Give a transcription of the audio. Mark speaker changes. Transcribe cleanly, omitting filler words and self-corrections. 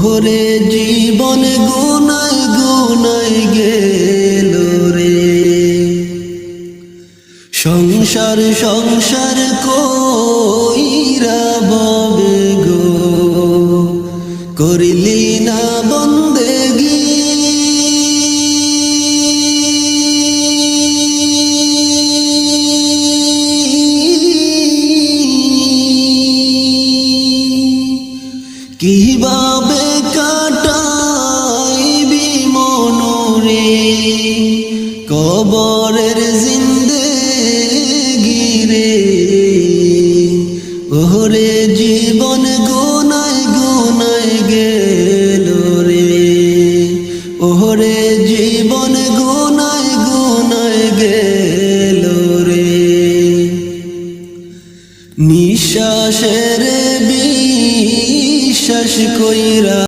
Speaker 1: ওরে জীবন গুনায় গুনায় গেল রে, সংসার সংসার কইরা ববে গো, করিলি না বন্দেগি। কিভাবে কাটাইবি মনরে কবরের জিন্দেগি রে, ওরে জীবন গুনায় গুনায় গেল রে, ওরে